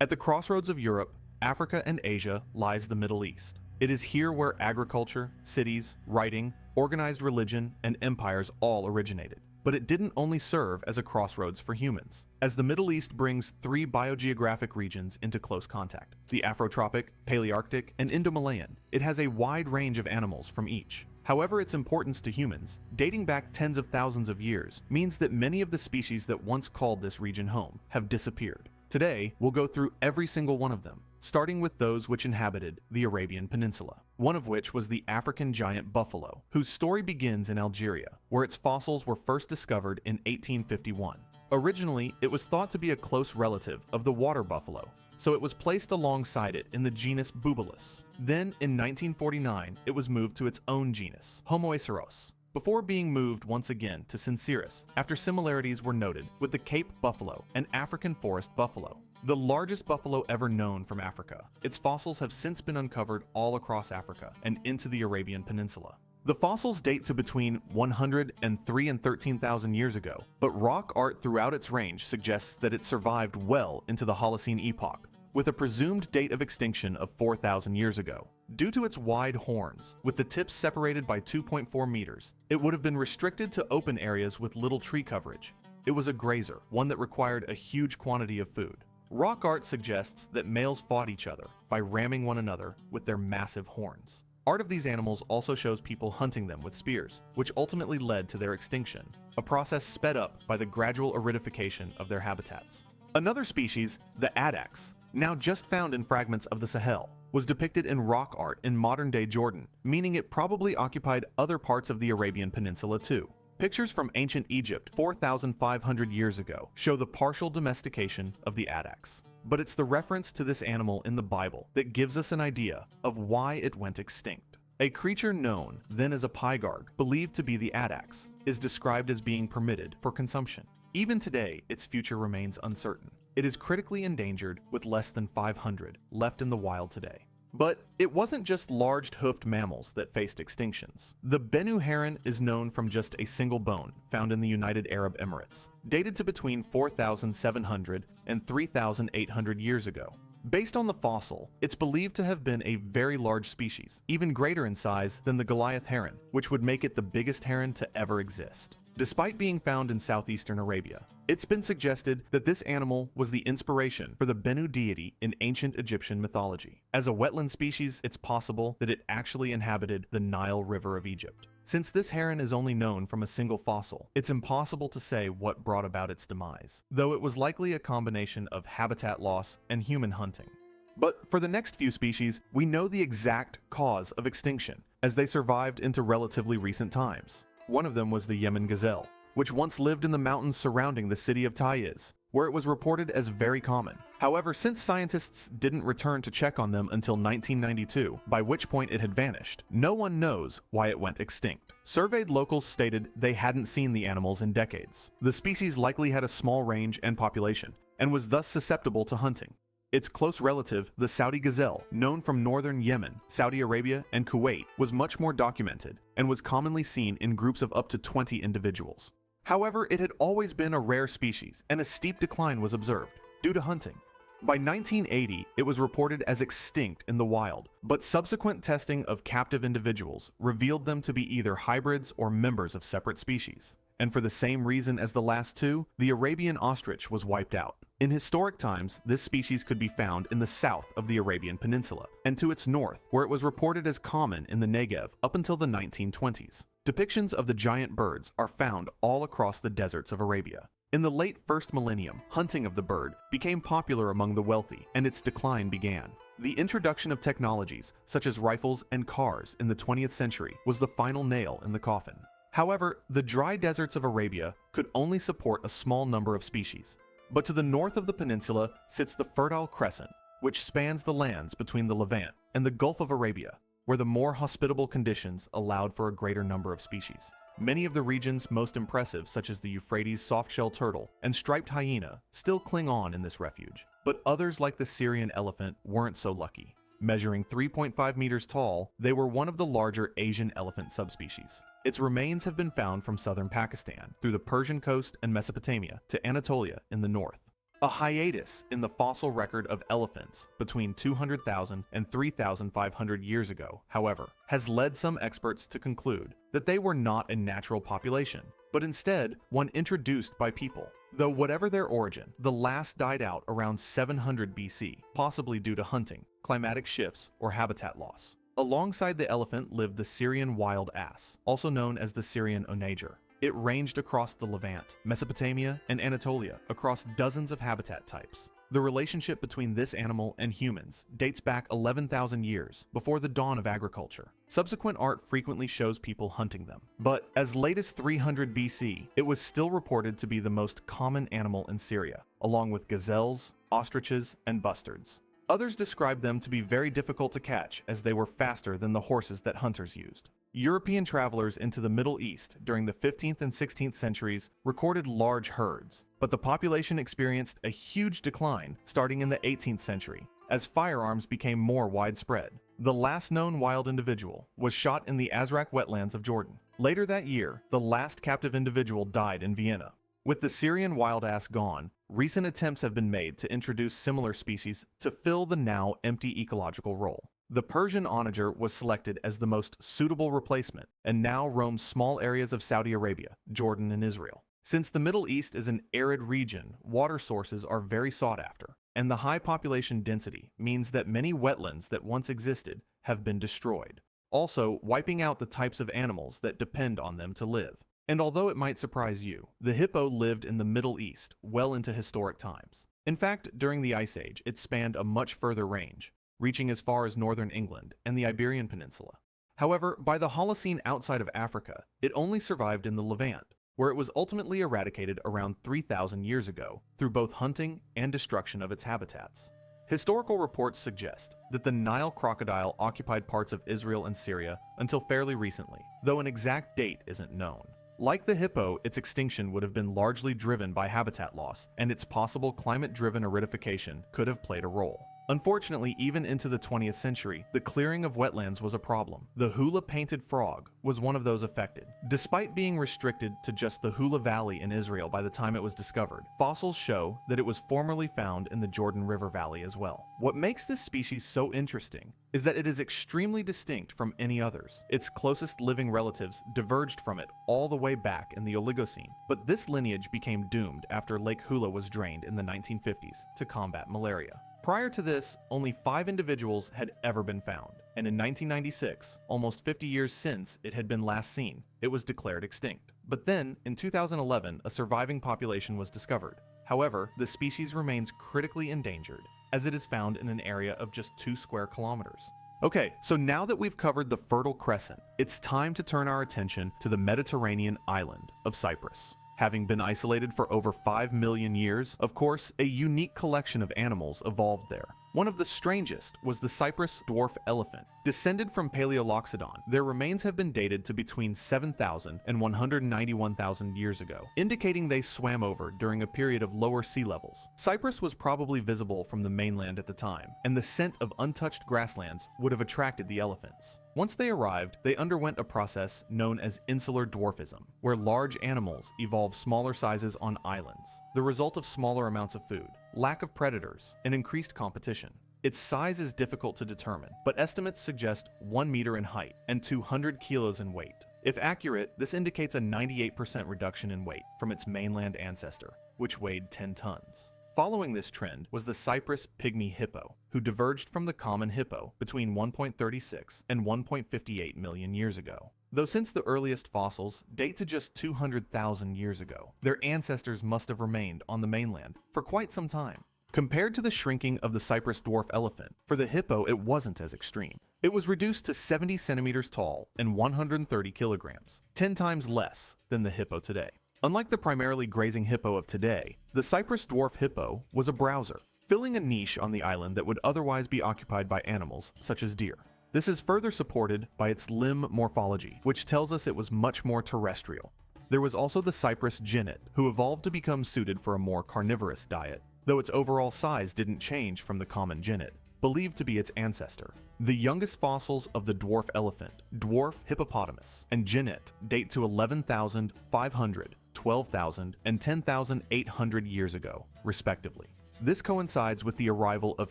At the crossroads of Europe, Africa, and Asia lies the Middle East. It is here where agriculture, cities, writing, organized religion, and empires all originated. But it didn't only serve as a crossroads for humans, as the Middle East brings three biogeographic regions into close contact: the Afrotropic, Palearctic, and Indo-Malayan. It has a wide range of animals from each. However, its importance to humans, dating back tens of thousands of years, means that many of the species that once called this region home have disappeared. Today, we'll go through every single one of them, starting with those which inhabited the Arabian Peninsula, one of which was the African giant buffalo, whose story begins in Algeria, where its fossils were first discovered in 1851. Originally, it was thought to be a close relative of the water buffalo, so it was placed alongside it in the genus Bubalus. Then, in 1949, it was moved to its own genus, Homoaceros, before being moved once again to Syncerus after similarities were noted with the Cape buffalo and African forest buffalo, the largest buffalo ever known from Africa. Its fossils have since been uncovered all across Africa and into the Arabian Peninsula. The fossils date to between 100 and 3 and 13,000 years ago, but rock art throughout its range suggests that it survived well into the Holocene epoch, with a presumed date of extinction of 4,000 years ago. Due to its wide horns, with the tips separated by 2.4 meters, it would have been restricted to open areas with little tree coverage. It was a grazer, one that required a huge quantity of food. Rock art suggests that males fought each other by ramming one another with their massive horns. Art of these animals also shows people hunting them with spears, which ultimately led to their extinction, a process sped up by the gradual aridification of their habitats. Another species, the addax, now just found in fragments of the Sahel, was depicted in rock art in modern-day Jordan, meaning it probably occupied other parts of the Arabian Peninsula too. Pictures from ancient Egypt 4,500 years ago show the partial domestication of the addax. But it's the reference to this animal in the Bible that gives us an idea of why it went extinct. A creature known then as a pygarg, believed to be the addax, is described as being permitted for consumption. Even today, its future remains uncertain. It is critically endangered with less than 500 left in the wild today. But it wasn't just large hoofed mammals that faced extinctions. The Benu heron is known from just a single bone found in the United Arab Emirates, dated to between 4,700 and 3,800 years ago. Based on the fossil, it's believed to have been a very large species, even greater in size than the Goliath heron, which would make it the biggest heron to ever exist. Despite being found in southeastern Arabia, it's been suggested that this animal was the inspiration for the Benu deity in ancient Egyptian mythology. As a wetland species, it's possible that it actually inhabited the Nile River of Egypt. Since this heron is only known from a single fossil, it's impossible to say what brought about its demise, though it was likely a combination of habitat loss and human hunting. But for the next few species, we know the exact cause of extinction, as they survived into relatively recent times. One of them was the Yemen gazelle, which once lived in the mountains surrounding the city of Taiz, where it was reported as very common. However, since scientists didn't return to check on them until 1992, by which point it had vanished, no one knows why it went extinct. Surveyed locals stated they hadn't seen the animals in decades. The species likely had a small range and population, and was thus susceptible to hunting. Its close relative, the Saudi gazelle, known from northern Yemen, Saudi Arabia, and Kuwait, was much more documented and was commonly seen in groups of up to 20 individuals. However, it had always been a rare species, and a steep decline was observed due to hunting. By 1980, it was reported as extinct in the wild, but subsequent testing of captive individuals revealed them to be either hybrids or members of separate species. And for the same reason as the last two, the Arabian ostrich was wiped out. In historic times, this species could be found in the south of the Arabian Peninsula, and to its north, where it was reported as common in the Negev up until the 1920s. Depictions of the giant birds are found all across the deserts of Arabia. In the late first millennium, hunting of the bird became popular among the wealthy, and its decline began. The introduction of technologies, such as rifles and cars in the 20th century, was the final nail in the coffin. However, the dry deserts of Arabia could only support a small number of species. But to the north of the peninsula sits the Fertile Crescent, which spans the lands between the Levant and the Gulf of Arabia, where the more hospitable conditions allowed for a greater number of species. Many of the region's most impressive, such as the Euphrates soft-shell turtle and striped hyena, still cling on in this refuge. But others like the Syrian elephant weren't so lucky. Measuring 3.5 meters tall, they were one of the larger Asian elephant subspecies. Its remains have been found from southern Pakistan, through the Persian coast and Mesopotamia to Anatolia in the north. A hiatus in the fossil record of elephants between 200,000 and 3,500 years ago, however, has led some experts to conclude that they were not a natural population, but instead one introduced by people. Though whatever their origin, the last died out around 700 BC, possibly due to hunting, climatic shifts, or habitat loss. Alongside the elephant lived the Syrian wild ass, also known as the Syrian onager. It ranged across the Levant, Mesopotamia, and Anatolia across dozens of habitat types. The relationship between this animal and humans dates back 11,000 years before the dawn of agriculture. Subsequent art frequently shows people hunting them, but as late as 300 BC, it was still reported to be the most common animal in Syria, along with gazelles, ostriches, and bustards. Others describe them to be very difficult to catch as they were faster than the horses that hunters used. European travelers into the Middle East during the 15th and 16th centuries recorded large herds, but the population experienced a huge decline starting in the 18th century as firearms became more widespread. The last known wild individual was shot in the Azraq wetlands of Jordan. Later that year, the last captive individual died in Vienna. With the Syrian wild ass gone, recent attempts have been made to introduce similar species to fill the now empty ecological role. The Persian onager was selected as the most suitable replacement and now roams small areas of Saudi Arabia, Jordan, and Israel. Since the Middle East is an arid region, water sources are very sought after, and the high population density means that many wetlands that once existed have been destroyed, also wiping out the types of animals that depend on them to live. And although it might surprise you, the hippo lived in the Middle East well into historic times. In fact, during the Ice Age, it spanned a much further range, reaching as far as northern England and the Iberian Peninsula. However, by the Holocene outside of Africa, it only survived in the Levant, where it was ultimately eradicated around 3,000 years ago through both hunting and destruction of its habitats. Historical reports suggest that the Nile crocodile occupied parts of Israel and Syria until fairly recently, though an exact date isn't known. Like the hippo, its extinction would have been largely driven by habitat loss, and its possible climate-driven aridification could have played a role. Unfortunately, even into the 20th century, the clearing of wetlands was a problem. The hula-painted frog was one of those affected. Despite being restricted to just the Hula Valley in Israel by the time it was discovered, fossils show that it was formerly found in the Jordan River Valley as well. What makes this species so interesting is that it is extremely distinct from any others. Its closest living relatives diverged from it all the way back in the Oligocene, but this lineage became doomed after Lake Hula was drained in the 1950s to combat malaria. Prior to this, only 5 individuals had ever been found, and in 1996, almost 50 years since it had been last seen, it was declared extinct. But then, in 2011, a surviving population was discovered. However, the species remains critically endangered, as it is found in an area of just 2 square kilometers. Okay, so now that we've covered the Fertile Crescent, it's time to turn our attention to the Mediterranean island of Cyprus. Having been isolated for over 5 million years, of course, a unique collection of animals evolved there. One of the strangest was the Cyprus dwarf elephant. Descended from Paleoloxodon, their remains have been dated to between 7,000 and 191,000 years ago, indicating they swam over during a period of lower sea levels. Cyprus was probably visible from the mainland at the time, and the scent of untouched grasslands would have attracted the elephants. Once they arrived, they underwent a process known as insular dwarfism, where large animals evolve smaller sizes on islands, the result of smaller amounts of food, lack of predators, and increased competition. Its size is difficult to determine, but estimates suggest 1 meter in height and 200 kilos in weight. If accurate, this indicates a 98% reduction in weight from its mainland ancestor, which weighed 10 tons. Following this trend was the Cyprus pygmy hippo, who diverged from the common hippo between 1.36 and 1.58 million years ago. Though since the earliest fossils date to just 200,000 years ago, their ancestors must have remained on the mainland for quite some time. Compared to the shrinking of the Cyprus dwarf elephant, for the hippo it wasn't as extreme. It was reduced to 70 centimeters tall and 130 kilograms, 10 times less than the hippo today. Unlike the primarily grazing hippo of today, the Cyprus dwarf hippo was a browser, filling a niche on the island that would otherwise be occupied by animals such as deer. This is further supported by its limb morphology, which tells us it was much more terrestrial. There was also the Cyprus genet, who evolved to become suited for a more carnivorous diet, though its overall size didn't change from the common genet, believed to be its ancestor. The youngest fossils of the dwarf elephant, dwarf hippopotamus, and genet date to 11,500, 12,000, and 10,800 years ago. respectively. This coincides with the arrival of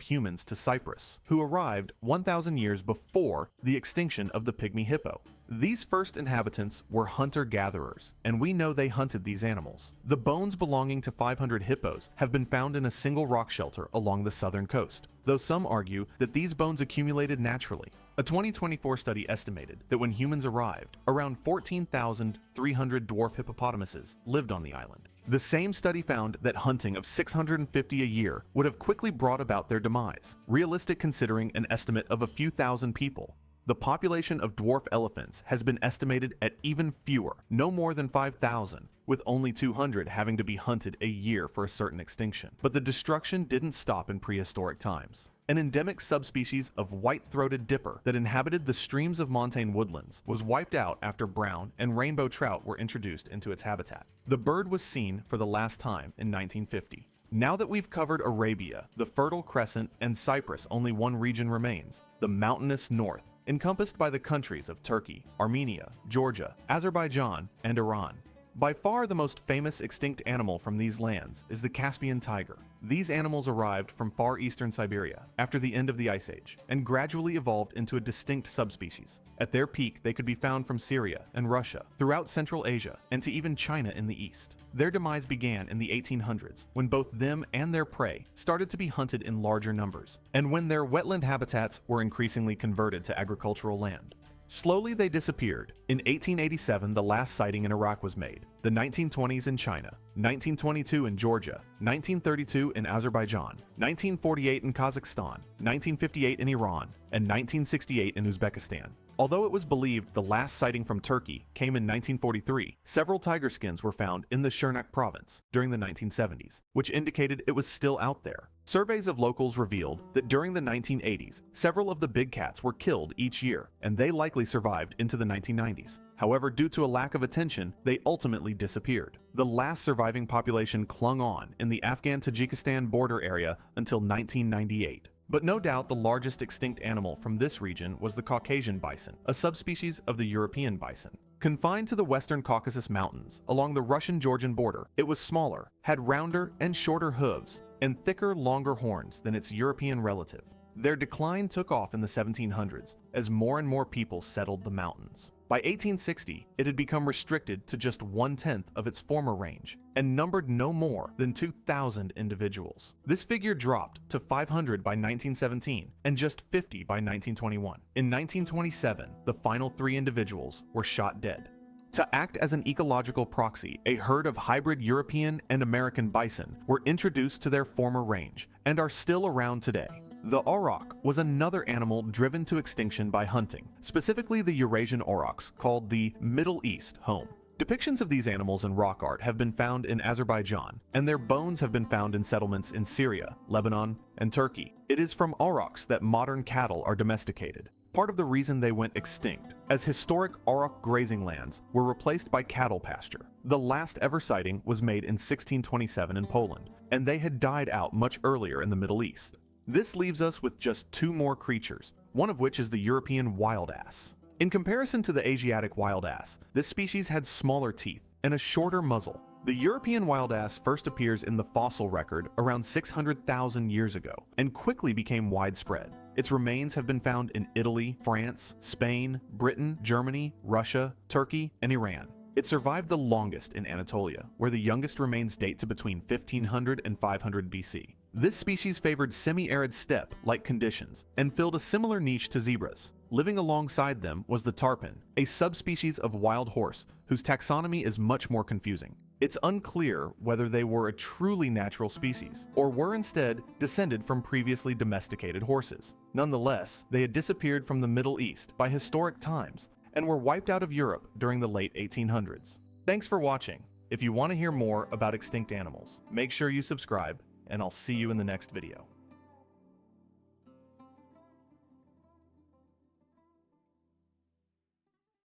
humans to Cyprus, who arrived 1,000 years before the extinction of the pygmy hippo. These first inhabitants were hunter-gatherers, and we know they hunted these animals. The bones belonging to 500 hippos have been found in a single rock shelter along the southern coast, though some argue that these bones accumulated naturally. A 2024 study estimated that when humans arrived, around 14,300 dwarf hippopotamuses lived on the island. The same study found that hunting of 650 a year would have quickly brought about their demise, realistic considering an estimate of a few thousand people. The population of dwarf elephants has been estimated at even fewer, no more than 5,000, with only 200 having to be hunted a year for a certain extinction. But the destruction didn't stop in prehistoric times. An endemic subspecies of white-throated dipper that inhabited the streams of montane woodlands was wiped out after brown and rainbow trout were introduced into its habitat. The bird was seen for the last time in 1950. Now that we've covered Arabia, the Fertile Crescent, and Cyprus, only one region remains, the mountainous north, encompassed by the countries of Turkey, Armenia, Georgia, Azerbaijan, and Iran. By far the most famous extinct animal from these lands is the Caspian tiger. These animals arrived from far eastern Siberia after the end of the Ice Age and gradually evolved into a distinct subspecies. At their peak, they could be found from Syria and Russia, throughout Central Asia, and to even China in the east. Their demise began in the 1800s, when both them and their prey started to be hunted in larger numbers, and when their wetland habitats were increasingly converted to agricultural land. Slowly they disappeared. In 1887, the last sighting in Iraq was made, the 1920s in China, 1922 in Georgia, 1932 in Azerbaijan, 1948 in Kazakhstan, 1958 in Iran, and 1968 in Uzbekistan. Although it was believed the last sighting from Turkey came in 1943, several tiger skins were found in the Şırnak province during the 1970s, which indicated it was still out there. Surveys of locals revealed that during the 1980s, several of the big cats were killed each year, and they likely survived into the 1990s. However, due to a lack of attention, they ultimately disappeared. The last surviving population clung on in the Afghan-Tajikistan border area until 1998. But no doubt the largest extinct animal from this region was the Caucasian bison, a subspecies of the European bison. Confined to the western Caucasus Mountains, along the Russian-Georgian border, it was smaller, had rounder and shorter hooves, and thicker, longer horns than its European relative. Their decline took off in the 1700s as more and more people settled the mountains. By 1860, it had become restricted to just 1/10 of its former range and numbered no more than 2,000 individuals. This figure dropped to 500 by 1917 and just 50 by 1921. In 1927, the final 3 individuals were shot dead. To act as an ecological proxy, a herd of hybrid European and American bison were introduced to their former range and are still around today. The auroch was another animal driven to extinction by hunting, specifically the Eurasian aurochs, called the Middle East home. Depictions of these animals in rock art have been found in Azerbaijan, and their bones have been found in settlements in Syria, Lebanon, and Turkey. It is from aurochs that modern cattle are domesticated, part of the reason they went extinct, as historic auroch grazing lands were replaced by cattle pasture. The last ever sighting was made in 1627 in Poland, and they had died out much earlier in the Middle East. This leaves us with just 2 more creatures, one of which is the European wild ass. In comparison to the Asiatic wild ass, this species had smaller teeth and a shorter muzzle. The European wild ass first appears in the fossil record around 600,000 years ago and quickly became widespread. Its remains have been found in Italy, France, Spain, Britain, Germany, Russia, Turkey, and Iran. It survived the longest in Anatolia, where the youngest remains date to between 1500 and 500 BC. This species favored semi-arid steppe-like conditions and filled a similar niche to zebras. Living alongside them was the tarpan, a subspecies of wild horse whose taxonomy is much more confusing. It's unclear whether they were a truly natural species or were instead descended from previously domesticated horses. Nonetheless, they had disappeared from the Middle East by historic times and were wiped out of Europe during the late 1800s. Thanks for watching. If you want to hear more about extinct animals, make sure you subscribe, and I'll see you in the next video.